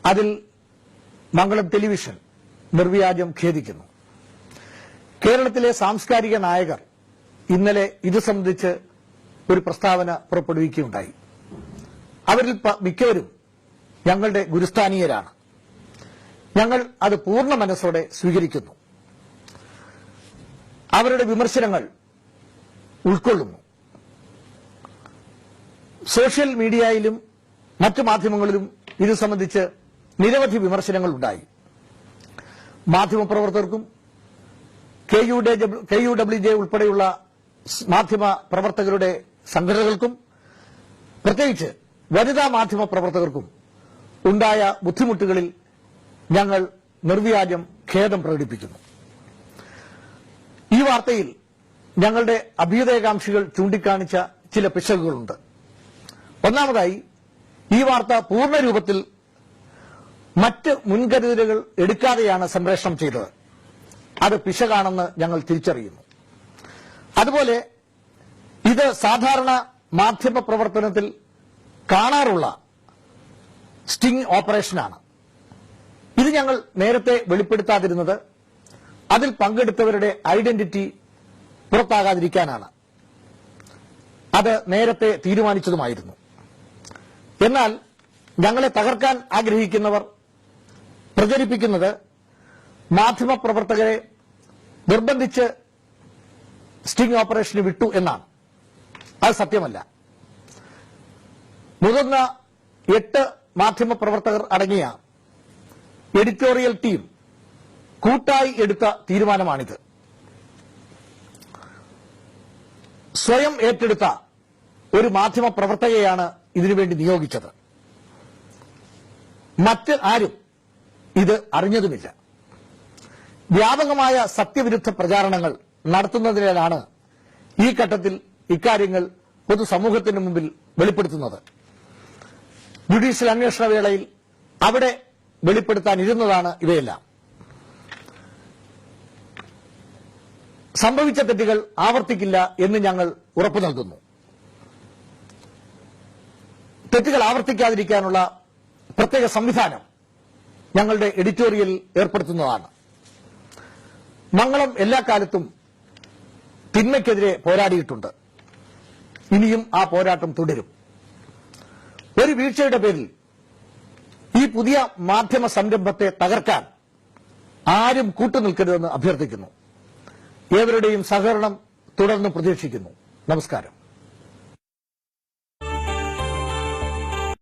അതിൽ മംഗളം ടെലിവിഷൻ നിർവ്യാജം ഖേദിക്കുന്നു. കേരളത്തിലെ സാംസ്കാരിക നായകർ ഇന്നലെ ഇത് സംബന്ധിച്ച് ഒരു പ്രസ്താവന പുറപ്പെടുവിക്കുകയുണ്ടായി. അവരിൽ മിക്കവരും ഞങ്ങളുടെ ഗുരുസ്ഥാനീയരാണ്. ഞങ്ങൾ അത് പൂർണ്ണ മനസ്സോടെ സ്വീകരിക്കുന്നു. അവരുടെ വിമർശനങ്ങൾ ഉൾക്കൊള്ളുന്നു. സോഷ്യൽ മീഡിയയിലും മറ്റു മാധ്യമങ്ങളിലും ഇത് സംബന്ധിച്ച് നിരവധി വിമർശനങ്ങൾ ഉണ്ടായി. മാധ്യമപ്രവർത്തകർക്കും KUWJ ഉൾപ്പെടെയുള്ള മാധ്യമ പ്രവർത്തകരുടെ സംഘടനകൾക്കും പ്രത്യേകിച്ച് വനിതാ മാധ്യമ പ്രവർത്തകർക്കും ഉണ്ടായ ബുദ്ധിമുട്ടുകളിൽ ഞങ്ങൾ നിർവ്യാജം ഖേദം പ്രകടിപ്പിക്കുന്നു. ഈ വാർത്തയിൽ ഞങ്ങളുടെ അഭ്യുദയകാംക്ഷികൾ ചൂണ്ടിക്കാണിച്ച ചില പിശകുകളുണ്ട്. ഒന്നാമതായി, ഈ വാർത്ത പൂർണ്ണ രൂപത്തിൽ മറ്റ് മുൻകരുതലുകൾ എടുക്കാതെയാണ് സംപ്രേഷണം ചെയ്തത്. അത് പിശകാണെന്ന് ഞങ്ങൾ തിരിച്ചറിയുന്നു. അതുപോലെ ഇത് സാധാരണ മാധ്യമ പ്രവർത്തനത്തിൽ കാണാറുള്ള സ്റ്റിംഗ് ഓപ്പറേഷനാണ്. ഇത് ഞങ്ങൾ നേരത്തെ വെളിപ്പെടുത്താതിരുന്നത് അതിൽ പങ്കെടുത്തവരുടെ ഐഡന്റിറ്റി പുറത്താകാതിരിക്കാനാണ്. അത് നേരത്തെ തീരുമാനിച്ചതുമായിരുന്നു. എന്നാൽ ഞങ്ങളെ തകർക്കാൻ ആഗ്രഹിക്കുന്നവർ പ്രചരിപ്പിക്കുന്നത് മാധ്യമപ്രവർത്തകരെ നിർബന്ധിച്ച് സ്റ്റിംഗ് ഓപ്പറേഷന് വിട്ടു എന്നാണ്. അത് സത്യമല്ല. മുതിർന്ന 8 മാധ്യമപ്രവർത്തകർ അടങ്ങിയ എഡിറ്റോറിയൽ ടീം കൂട്ടായി എടുത്ത തീരുമാനമാണിത്. സ്വയം ഏറ്റെടുത്ത ഒരു മാധ്യമപ്രവർത്തകയെയാണ് ഇതിനുവേണ്ടി നിയോഗിച്ചത്. മറ്റ് ആരും ഇത് അറിഞ്ഞതുമില്ല. വ്യാപകമായ സത്യവിരുദ്ധ പ്രചാരണങ്ങൾ നടത്തുന്നതിനാലാണ് ഈ ഘട്ടത്തിൽ ഇക്കാര്യങ്ങൾ പൊതുസമൂഹത്തിന് മുമ്പിൽ വെളിപ്പെടുത്തുന്നത്. ജുഡീഷ്യൽ അന്വേഷണ വേളയിൽ അവിടെ വെളിപ്പെടുത്താനിരുന്നതാണ് ഇവയെല്ലാം. സംഭവിച്ച തെറ്റുകൾ ആവർത്തിക്കില്ല എന്ന് ഞങ്ങൾ ഉറപ്പു നൽകുന്നു. തെറ്റുകൾ ആവർത്തിക്കാതിരിക്കാനുള്ള പ്രത്യേക സംവിധാനം ഞങ്ങളുടെ എഡിറ്റോറിയലിൽ ഏർപ്പെടുത്തുന്നതാണ്. മംഗളം എല്ലാ കാലത്തും തിന്മയ്ക്കെതിരെ പോരാടിയിട്ടുണ്ട്. ഇനിയും ആ പോരാട്ടം തുടരും. ഒരു വീഴ്ചയുടെ പേരിൽ ഈ പുതിയ മാധ്യമ സംരംഭത്തെ തകർക്കാൻ ആരും കൂട്ടുനിൽക്കരുതെന്ന് അഭ്യർത്ഥിക്കുന്നു. ഏവരുടെയും സഹകരണം തുടർന്ന് പ്രതീക്ഷിക്കുന്നു. നമസ്കാരം.